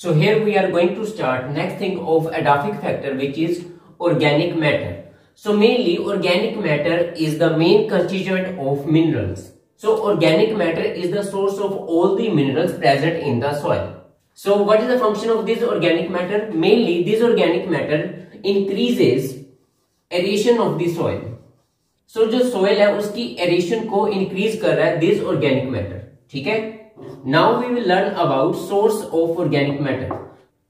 So here we are going to start next thing of edaphic factor, which is organic matter. So mainly organic matter is the main constituent of minerals. So organic matter is the source of all the minerals present in the soil. So what is the function of this organic matter? Mainly this organic matter increases aeration of the soil. So जो soil है उसकी aeration को increase कर रहा है this organic matter. ठीक है? Now we will learn about source of organic matter.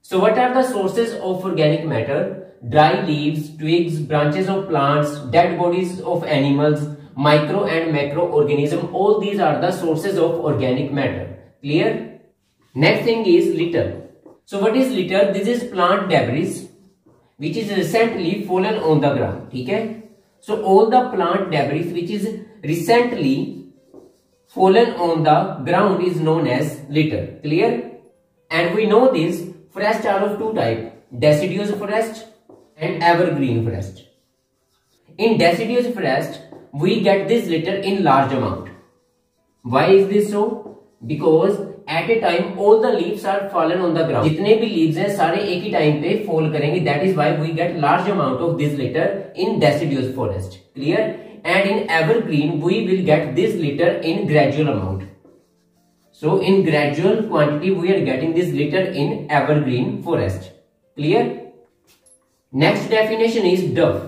So what are the sources of organic matter? Dry leaves, twigs, branches of plants, dead bodies of animals, micro and macroorganism. All these are the sources of organic matter. Clear? Next thing is litter. So what is litter? This is plant debris which is recently fallen on the ground. ठीक है? So all the plant debris which is recently fallen on the ground is known as litter. Clear? And we know this forests are of two types, deciduous forest and evergreen forest. In deciduous forest we get this litter in large amount. Why is this so? Because at a time all the leaves are fallen on the ground. जितने भी leaves हैं सारे एक ही time पे fall करेंगे. That is why we get large amount of this litter in deciduous forest. Clear? And in evergreen we will get this litter in gradual amount. So in gradual quantity we are getting this litter in evergreen forest. Clear? Next definition is duff.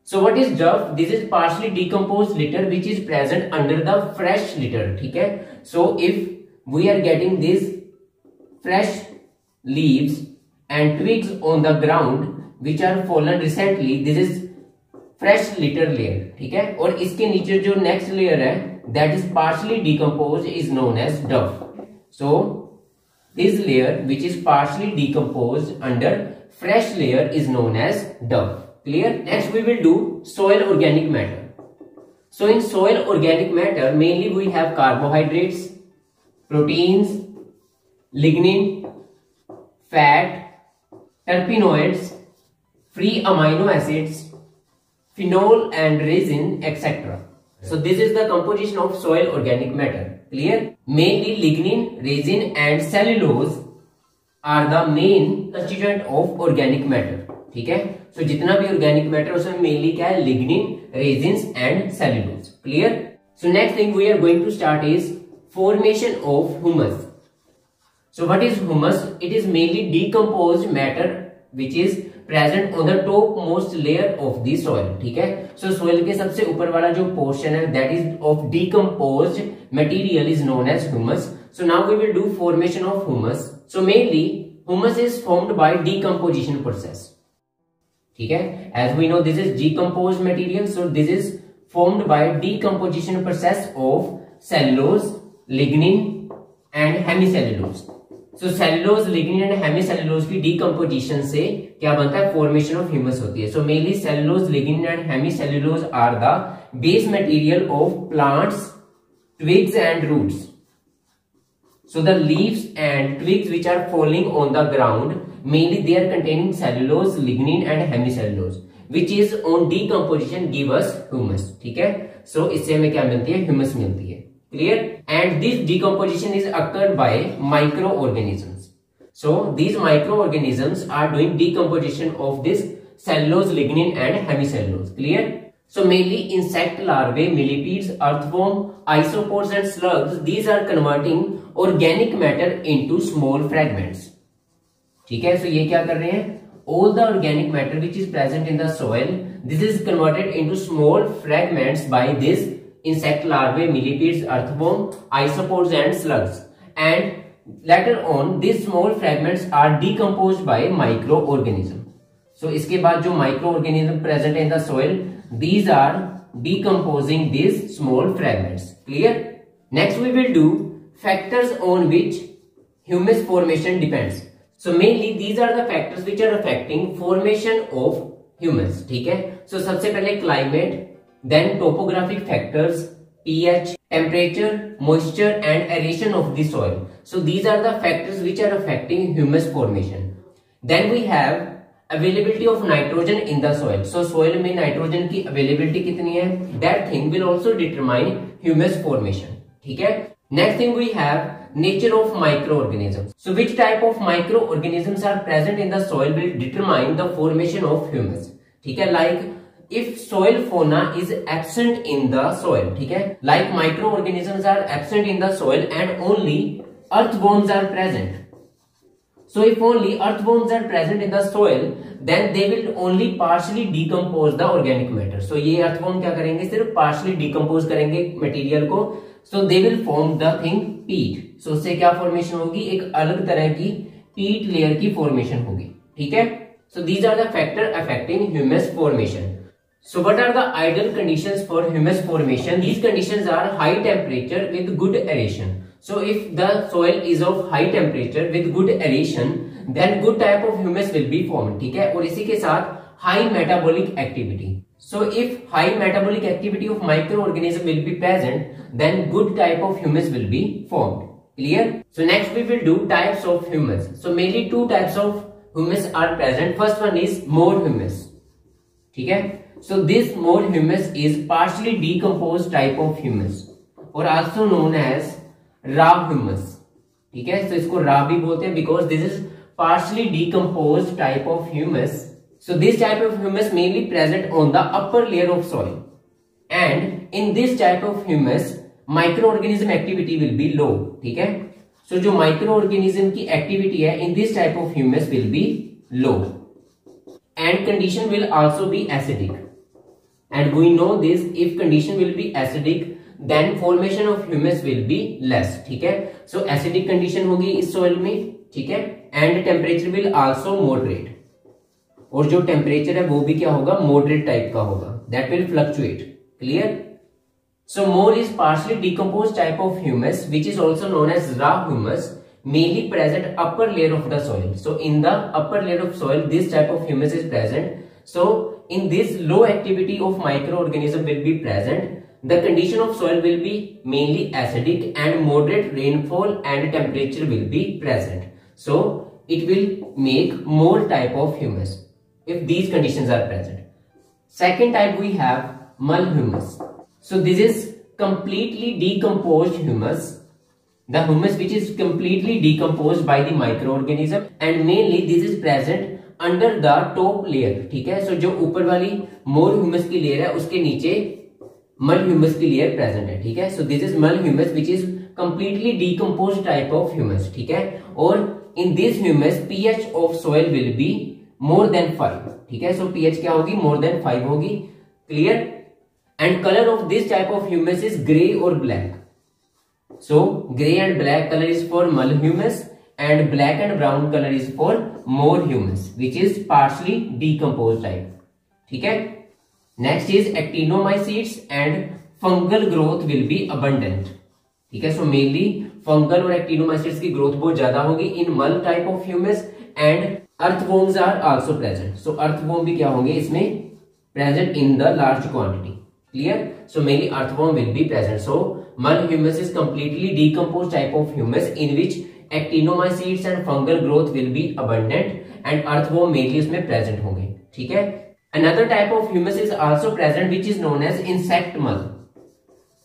So what is duff? This is partially decomposed litter which is present under the fresh litter. ठीक है? So if we are getting these fresh leaves and twigs on the ground which are fallen recently, this is fresh litter layer. ठीक है? और इसके नीचे जो next layer है that is partially decomposed is known as duff. So this layer which is partially decomposed under fresh layer is known as duff. Clear? Next we will do soil organic matter. So in soil organic matter mainly we have carbohydrates, proteins, lignin, fat, terpenoids, free amino acids, phenol and resin, etc. So this is the composition of soil organic matter. Clear? Mainly lignin, resin and cellulose are the main constituent of organic matter. ठीक है? So जितना भी organic matter उसमें mainly क्या है? Lignin, resins and cellulose. Clear? So next thing we are going to start is formation of humus. So what is humus? It is mainly decomposed matter which is present on the topmost layer of the soil. ठीक है? So soil के सबसे ऊपर वाला जो portion है that is of decomposed material is known as humus. So now we will do formation of humus. So mainly humus is formed by decomposition process. ठीक है? As we know this is decomposed material, so this is formed by decomposition process of cellulose, lignin and hemicellulose. So cellulose, lignin and hemicellulose की decomposition से क्या बनता है? Formation of humus होती है. So mainly cellulose, lignin and hemicellulose are the base material of plants, twigs and roots. So the leaves and twigs which are falling on the ground mainly they are containing cellulose, lignin and hemicellulose which is on decomposition give us humus. ठीक है? So इससे हमें क्या मिलती है? Humus मिलती है. Clear? And this decomposition is occurred by microorganisms. So these microorganisms are doing decomposition of this cellulose, lignin and hemicellulose. Clear? So mainly insect larvae, millipedes, earthworm, isopods and slugs, these are converting organic matter into small fragments. ठीक है? So ये क्या कर रहे हैं? All the organic matter which is present in the soil, this is converted into small fragments by this insect larvae, millipedes, earthworm, isopods and slugs. And later on these small fragments are decomposed by microorganism. So इसके बाद जो microorganism present in the soil, these are decomposing these small fragments. Clear? Next we will do factors on which humus formation depends. So mainly these are the factors which are affecting formation of humus. ठीक है? So सबसे पहले climate, then topographic factors, pH, temperature, moisture and aeration of the soil. So these are the factors which are affecting humus formation. Then we have availability of nitrogen in the soil. So soil में nitrogen की availability कितनी है? That thing will also determine humus formation. ठीक है? Next thing we have nature of microorganisms. So which type of microorganisms are present in the soil will determine the formation of humus. ठीक है, like if soil fauna is absent in the soil, ठीक है, like microorganisms are absent in the soil and only earthworms are present. So if only earthworms are present in the soil, then they will only partially decompose the organic matter. So ये earthworm क्या करेंगे, सिर्फ partially decompose करेंगे material को. So they will form the thing peat. So उससे क्या formation होगी, एक अलग तरह की peat layer की formation होगी. ठीक है. So these are the factor affecting humus formation. So what are the ideal conditions for humus formation? These conditions are high temperature with good aeration. So if the soil is of high temperature with good aeration, then good type of humus will be formed. ठीक है. और इसी के साथ high metabolic activity. So if high metabolic activity of microorganism will be present, then good type of humus will be formed. Clear? So next we will do types of humus. So mainly two types of humus are present. First one is moor humus. ठीक है. So this moor humus is partially decomposed type of humus or also known as raw humus. ठीक है. So इसको raw भी बोलते हैं because this is partially decomposed type of humus. So this type of humus mainly present on the upper layer of soil, and in this type of humus microorganism activity will be low. ठीक है. So जो microorganism की activity है in this type of humus will be low, and condition will also be acidic. And we know this, if condition will be acidic, then formation of humus will be less. ठीक है. So acidic condition होगी इस soil में. ठीक है. And temperature will also moderate. और जो temperature है वो भी क्या होगा, moderate type का होगा. That will fluctuate. Clear? So moor is partially decomposed type of humus, which is also known as raw humus, mainly present upper layer of the soil. So in the upper layer of soil, this type of humus is present. So in this low activity of microorganism will be present. The condition of soil will be mainly acidic and moderate rainfall and temperature will be present. So it will make more type of humus if these conditions are present. Second type we have mull humus. So this is completely decomposed humus. The humus which is completely decomposed by the microorganism, and mainly this is present under the top layer. ठीक है. So जो ऊपर वाली मोर humus की layer है उसके नीचे मल ह्यूमस की लेयर प्रेजेंट है. ठीक है. So this is mull humus which is completely decomposed type of humus. ठीक है. और in this humus pH of soil will be more than 5. ठीक है. सो पीएच क्या होगी, मोर देन 5 होगी. Clear? And colour of this type of humus is grey और black. So grey and black colour is for mull humus, and black and brown color is for moor humus, which is partially decomposed type. ठीक है. Next is actinomycetes and fungal growth will be abundant. ठीक है. So mainly fungal और actinomycetes की growth बहुत ज्यादा होगी in mull type of humus, and earthworms are also present. So earthworm भी क्या होंगे इसमें present in the large quantity. Clear? So mainly earthworm will be present. So mull humus is completely decomposed type of humus in which actinomycetes and fungal growth will be abundant, and earthworm mainly इसमें present होंगे. ठीक है. Another type of humus is also present which is known as insect mull.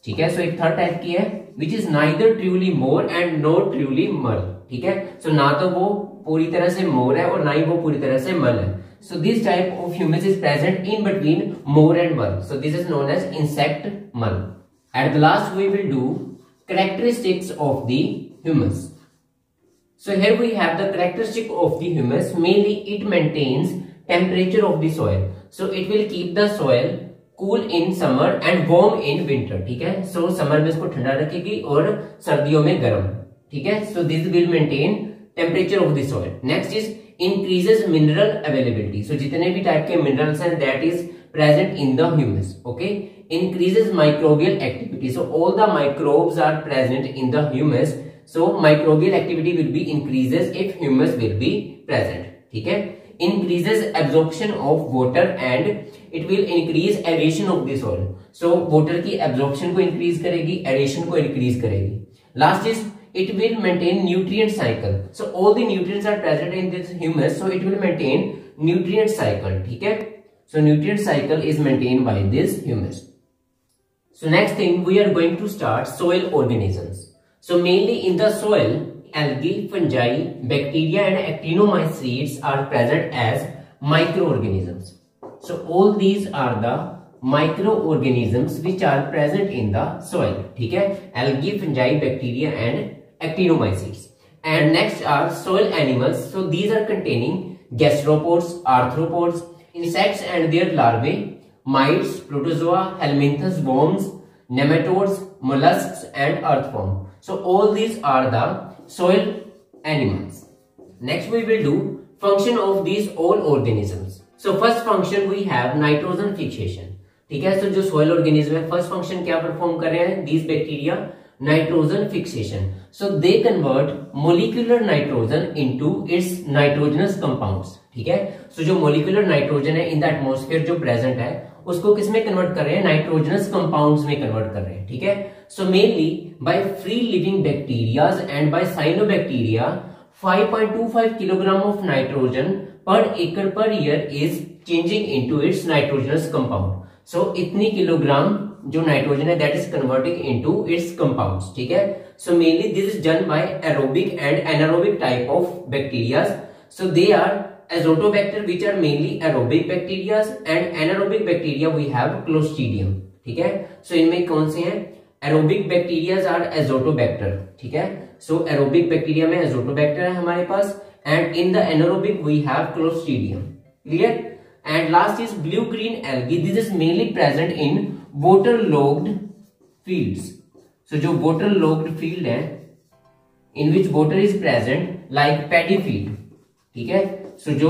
ठीक है. So एक third type की है which is neither truly moor and nor truly mull. ठीक है. So ना तो वो पूरी तरह से मोर है और ना ही वो पूरी तरह से मल है. So this type of humus is present in between moor and mull. So this is known as insect mull. At the last we will do characteristics of the humus. So here we have the characteristic of the humus. Mainly it maintains temperature of the soil. So it will keep the soil cool in summer and warm in winter. ठीक है. So summer में इसको ठंडा रखेगी और सर्दियों में गर्म. ठीक है. So this will maintain temperature of the soil. Next is increases mineral availability. So जितने भी टाइप के minerals हैं that is present in the humus. Okay. Increases microbial activity. So all the microbes are present in the humus. So microbial activity will be increases if humus will be present. ठीक है. Increases absorption of water and it will increase aeration of the soil. So water की absorption को increase करेगी, aeration को increase करेगी. Last is it will maintain nutrient cycle. So all the nutrients are present in this humus, so it will maintain nutrient cycle. ठीक है. So nutrient cycle is maintained by this humus. So next thing we are going to start soil organisms. So mainly in the soil, algae, fungi, bacteria and actinomycetes are present as microorganisms. So all these are the microorganisms which are present in the soil. ठीक है, algae, fungi, bacteria and actinomycetes. And next are soil animals. So these are containing gastropods, arthropods, insects and their larvae, mites, protozoa, helminths, worms, nematodes, mollusks and earthworm. So all these are the soil animals. Next we will do function of these all organisms. So first function we have nitrogen fixation. ठीक है, so जो soil organism है first function क्या perform कर रहे हैं? These bacteria nitrogen fixation. So they convert molecular nitrogen into its nitrogenous compounds. ठीक है, so जो molecular nitrogen है in the atmosphere जो present है उसको किस में कन्वर्ट कर रहे हैं? नाइट्रोजनस कंपाउंड्स में कन्वर्ट कर रहे हैं. ठीक है, so mainly by free living bacterias and by cyanobacteria 5.25 kilogram of nitrogen per acre per year is changing into its nitrogenous compound. So इतनी किलोग्राम जो नाइट्रोजन है that is converting into its compounds. ठीक है, so mainly this is done by aerobic and anaerobic type of bacterias. So they are azotobacter which are mainly aerobic bacteria and anaerobic bacteria we have clostridium. ठीक है, सो इनमें कौन से हैं? Aerobic bacterias are azotobacter. ठीक है, so aerobic bacteria में azotobacter है हमारे पास and in the anaerobic we have clostridium. Clear? And last is blue green algae. This is mainly present in waterlogged fields. So जो waterlogged field है in which water is present like paddy field. ठीक है, so जो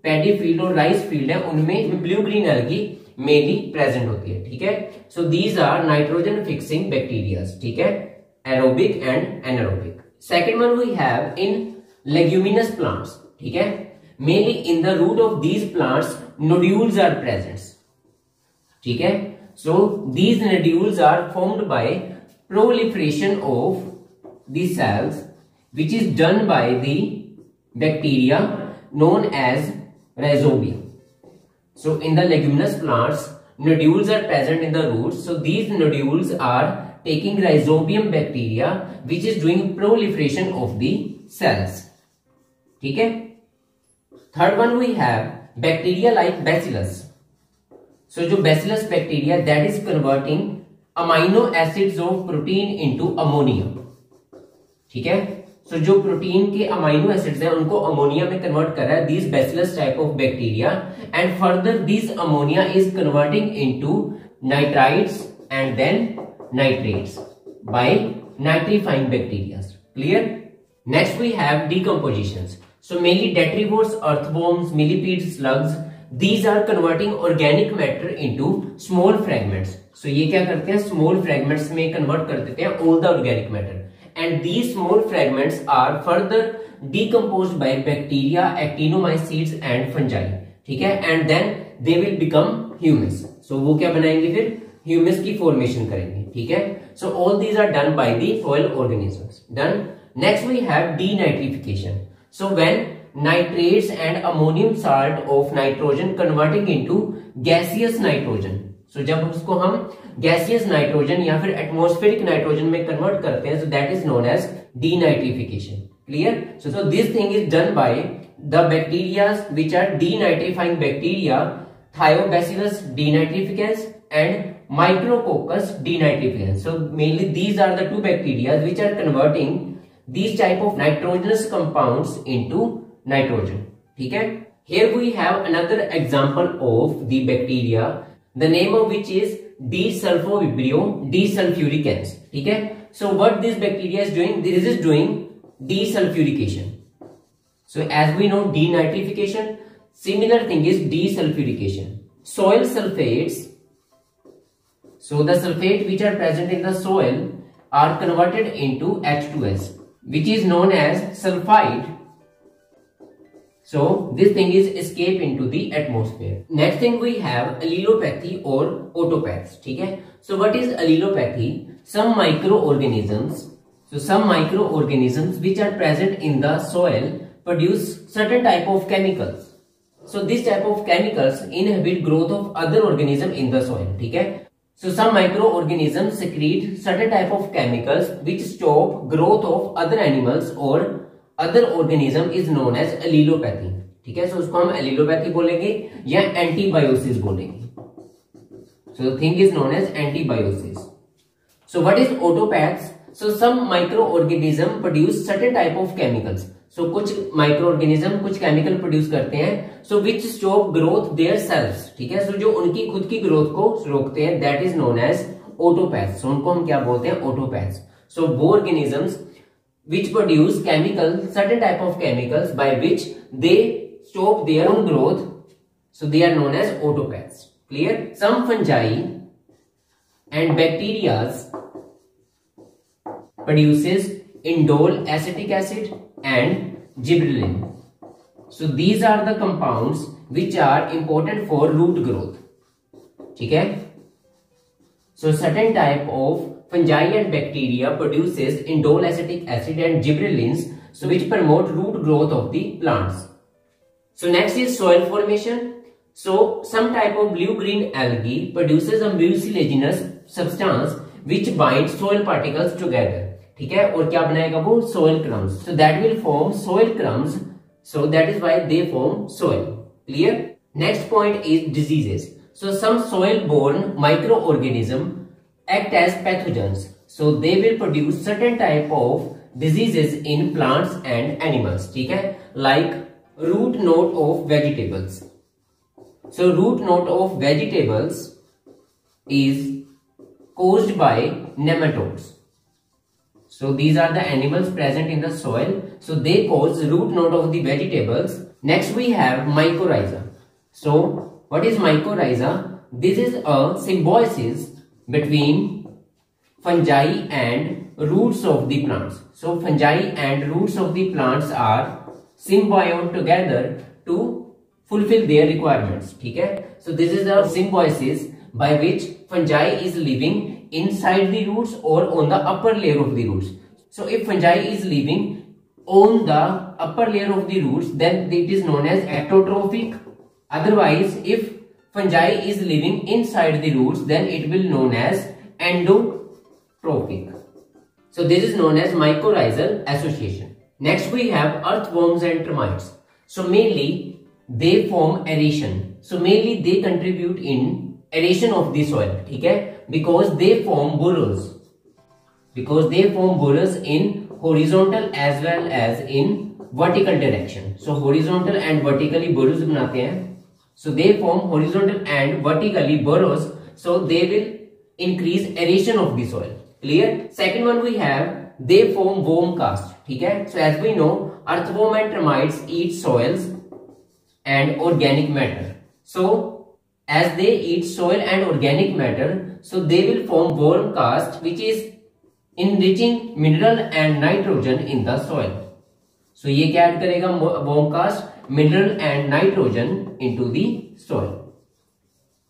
paddy field और rice field है उनमें blue green algae mainly present होती है. ठीक है, so these are nitrogen fixing bacterias. ठीक है, aerobic and anaerobic. Second one we have in leguminous plants. ठीक है, mainly in the root of these plants nodules are present. ठीक है, so these nodules are formed by proliferation of the cells which is done by the bacteria known as rhizobium. So in the leguminous plants nodules are present in the roots. So these nodules are taking rhizobium bacteria which is doing proliferation of the cells. ठीक है, third one we have bacteria like bacillus. So जो bacillus bacteria that is converting amino acids of protein into ammonia. ठीक है, तो जो protein के amino acids हैं उनको अमोनिया में कन्वर्ट कर रहा है this bacillus type of bacteria and further this ammonia is converting into nitrites and then nitrates by nitrifying bacteria. Clear? Next we have decompositions. So mainly detritivores, earthworms, millipedes, slugs these are converting organic matter into small fragments. So ये क्या करते हैं? Small fragments में convert कर देते हैं all the organic matter. And these small fragments are further decomposed by bacteria, actinomycetes and fungi. ठीक है, and then they will become humus. So वो क्या बनाएंगे? फिर humus की formation करेंगे. ठीक है, so all these are done by the soil organisms. Done. Next we have denitrification. So when nitrates and ammonium salt of nitrogen converting into gaseous nitrogen. So जब उसको हम gaseous nitrogen या फिर atmospheric nitrogen में convert करते हैं, so that is known as denitrification. Clear? So this thing is done by the bacteria which are denitrifying bacteria, Thiobacillus denitrificans and Micrococcus denitrificans. So mainly these are the two bacteria which are converting these type of nitrogenous compounds into nitrogen. ठीक है, here we have another example of the bacteria, the name of which is Desulfovibrio desulfuricans. ठीक है, so what this bacteria is doing? This is doing desulfurication. So as we know denitrification, similar thing is desulfurication. Soil sulfates, so the sulfate which are present in the soil are converted into H2S which is known as sulfide. So this thing is escape into the atmosphere. Next thing we have allelopathy or autopaths. ठीक है, so what is allelopathy? Some microorganisms, which are present in the soil produce certain type of chemicals. So this type of chemicals inhibit growth of other organism in the soil. ठीक है, So some microorganisms secrete certain type of chemicals which stop growth of other animals or other organism is known as allelopathy. ठीक है, so उसको हम allelopathy बोलेंगे या antibiosis बोलेंगे. So the thing is known as antibiosis. So what is autopaths? So some microorganism produce certain type of chemicals. So कुछ microorganism कुछ chemical produce करते हैं, so which stop growth their cells. ठीक है, so जो उनकी खुद की growth को रोकते हैं, that is known as autopaths. So उनको हम क्या बोलते हैं? Autopaths. So organisms which produce chemicals, certain type of chemicals by which they stop their own growth, so they are known as autopaths. Clear? Some fungi and bacteria produces indole acetic acid and gibberellin. So these are the compounds which are important for root growth. ठीक है? So certain type of fungi and bacteria produces indole acetic acid and gibberellins, so which promote root growth of the plants. So next is soil formation. So some type of blue-green algae produces a mucilaginous substance which binds soil particles together. ठीक है, और क्या बनाएगा वो? Soil crumbs. So that will form soil crumbs. So that is why they form soil. Clear? Next point is diseases. So some soil-borne microorganisms act as pathogens. So they will produce certain type of diseases in plants and animals. ठीक है, like root knot of vegetables. So root knot of vegetables is caused by nematodes. So these are the animals present in the soil. So they cause root knot of the vegetables. Next we have mycorrhiza. So what is mycorrhiza? This is a symbiosis between fungi and roots of the plants. So fungi and roots of the plants are symbiont together to fulfill their requirements. ठीक है? So this is a symbiosis by which fungi is living inside the roots or on the upper layer of the roots. So if fungi is living on the upper layer of the roots, then it is known as ectotrophic. Otherwise, if fungi is living inside the roots, then it will known as endotrophic. So this is known as mycorrhizal association. Next we have earthworms and termites. So mainly they form aeration. So mainly they contribute in aeration of the soil. ठीक है, because they form burrows. Because they form burrows in horizontal as well as in vertical direction. So horizontal and vertically burrows बनाते हैं. So they form horizontal and vertically burrows. So they will increase aeration of the soil. Clear? Second one we have they form worm cast. ठीक है. So as we know, earthworm and termites eat soils and organic matter. So as they eat soil and organic matter, so they will form worm cast, which is enriching mineral and nitrogen in the soil. So ये क्या add करेगा? worm cast, mineral and nitrogen into the soil.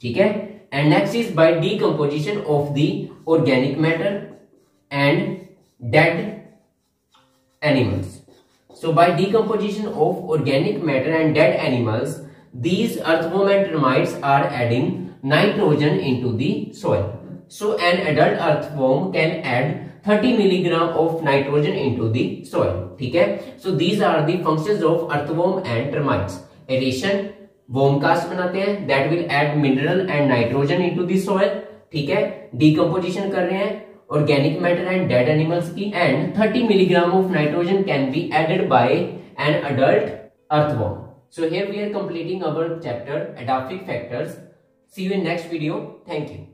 ठीक है. And next is by decomposition of the organic matter and dead animals. So by decomposition of organic matter and dead animals, these earthworm and termites are adding nitrogen into the soil. So an adult earthworm can add 30 milligram of nitrogen into the soil. ठीक है. So these are the functions of earthworm and termites. Aeration, worm cast बनाते हैं, that will add mineral and nitrogen into the soil. ठीक है. Decomposition कर रहे हैं organic matter and dead animals की, and 30 milligram of nitrogen can be added by an adult earthworm. So here we are completing our chapter Edaphic Factors. See you in next video. Thank you.